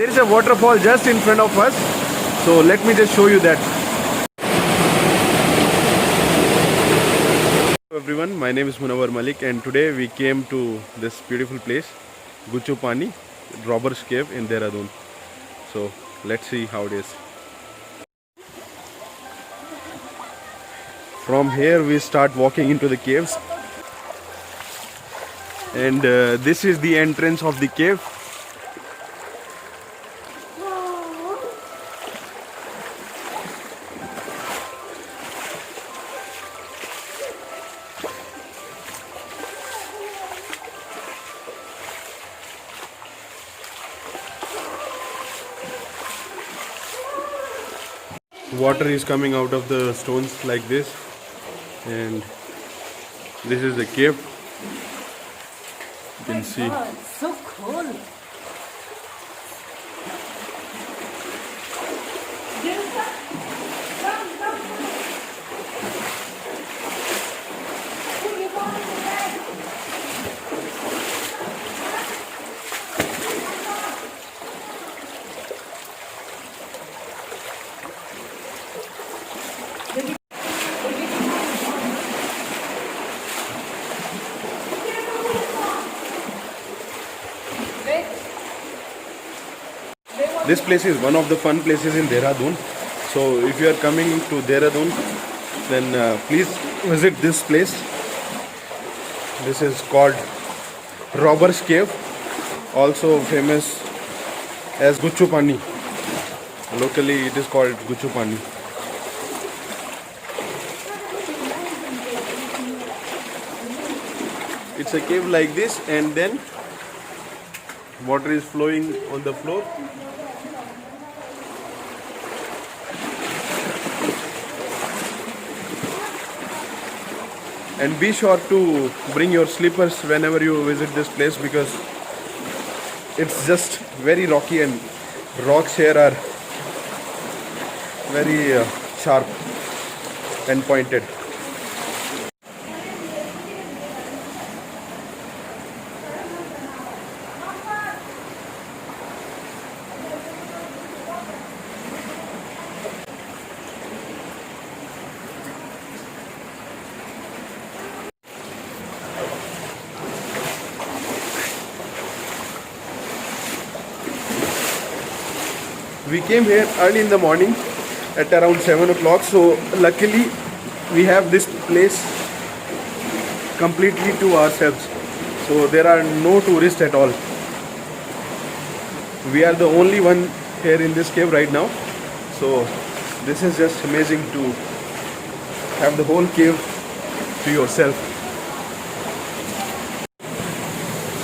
There is a waterfall just in front of us. So let me just show you that. Hello everyone, my name is Munawar Malik and today we came to this beautiful place, Guchu Pani, Robber's Cave in Dehradun. So let's see how it is. From here we start walking into the caves. And this is the entrance of the cave. Water is coming out of the stones like this, and this is the cave. You can see. Oh, it's so cool. This place is one of the fun places in Dehradun. So if you are coming to Dehradun, then please visit this place. This is called Robber's Cave, also famous as Guchu Pani. Locally it is called Guchu Pani. It's a cave like this, and then water is flowing on the floor. And be sure to bring your slippers whenever you visit this place, because it's just very rocky and rocks here are very sharp and pointed. We came here early in the morning at around 7 o'clock, so luckily we have this place completely to ourselves. So there are no tourists at all. We are the only one here in this cave right now. So this is just amazing to have the whole cave to yourself.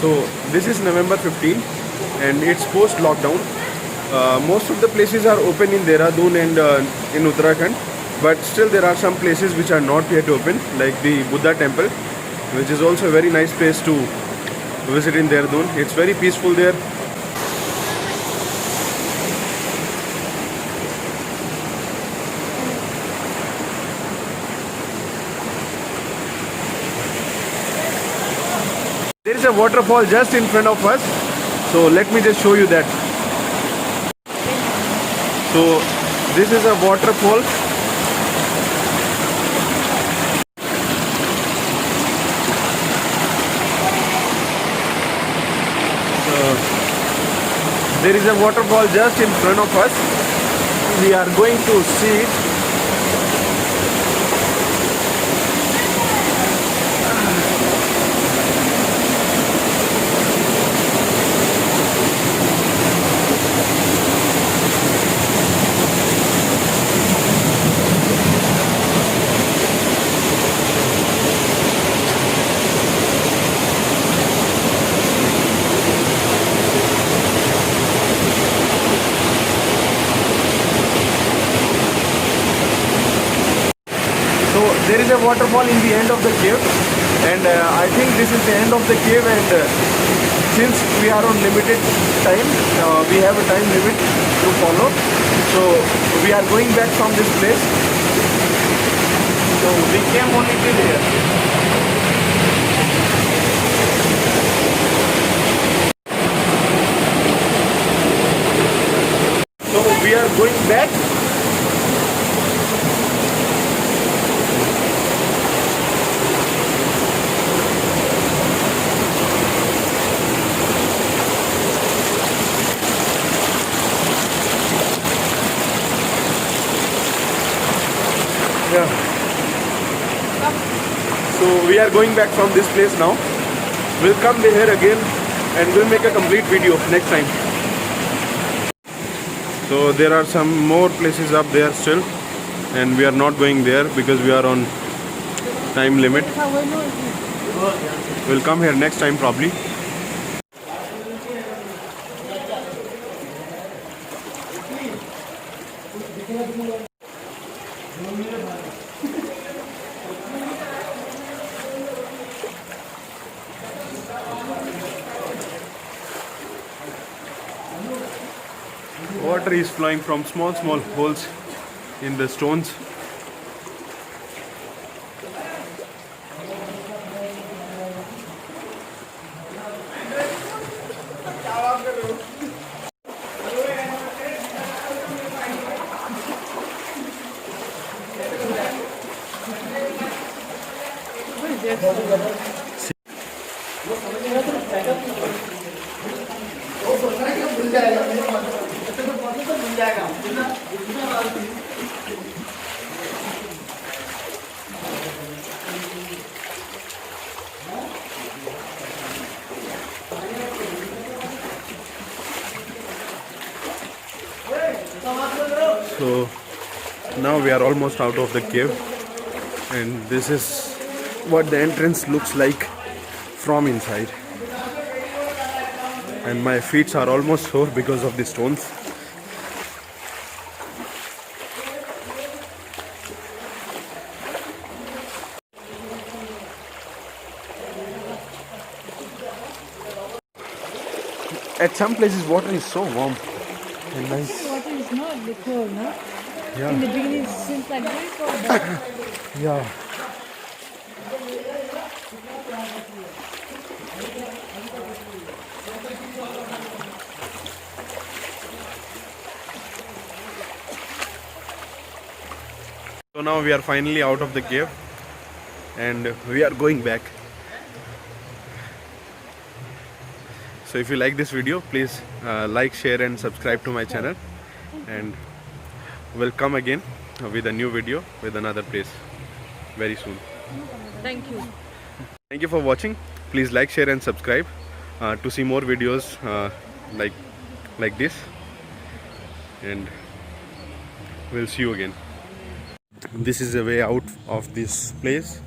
So this is November 15 and it's post lockdown. Most of the places are open in Dehradun and in Uttarakhand, but still there are some places which are not yet open, like the Buddha temple, which is also a very nice place to visit in Dehradun. It's very peaceful there. There is a waterfall just in front of us, so let me just show you that. So this is a waterfall. There is a waterfall just in front of us. We are going to see it. There is a waterfall in the end of the cave, and I think this is the end of the cave, and since we are on limited time, we have a time limit to follow, so we are going back from this place. So we came only till here. we are going back. Yeah. So we are going back from this place now. We'll come here again and we'll make a complete video next time. So there are some more places up there still, and we are not going there because we are on time limit. We'll come here next time probably. Water is flowing from small holes in the stones. So now we are almost out of the cave, and this is what the entrance looks like from inside. And my feet are almost sore because of the stones. At some places water is so warm and nice. Water is not the cold, no? Yeah. In the beginning it seems like very cold, but Yeah. So now we are finally out of the cave and we are going back. So if you like this video, please like, share and subscribe to my channel, and we'll come again with a new video with another place very soon. thank you. Thank you for watching. Please like, share and subscribe to see more videos like this, and we'll see you again. This is the way out of this place.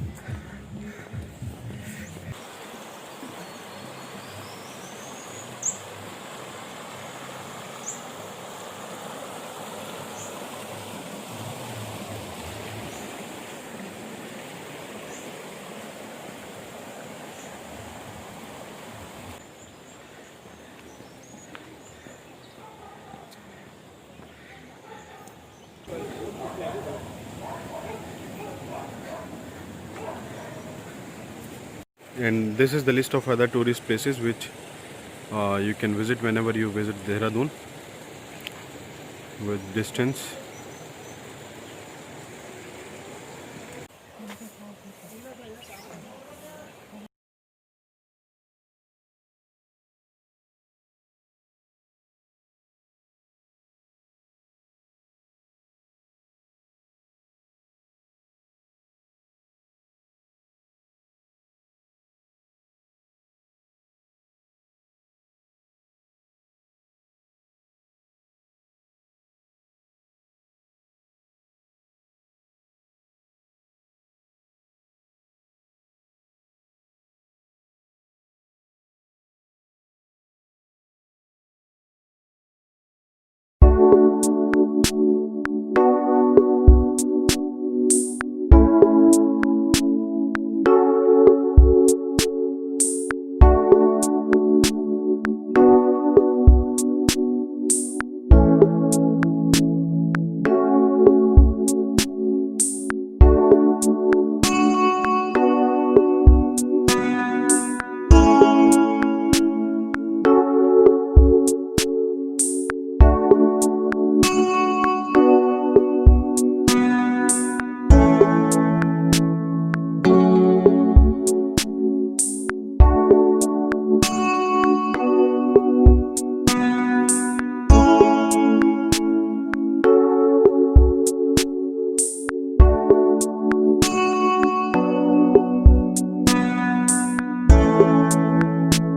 And this is the list of other tourist places which you can visit whenever you visit Dehradun with distance.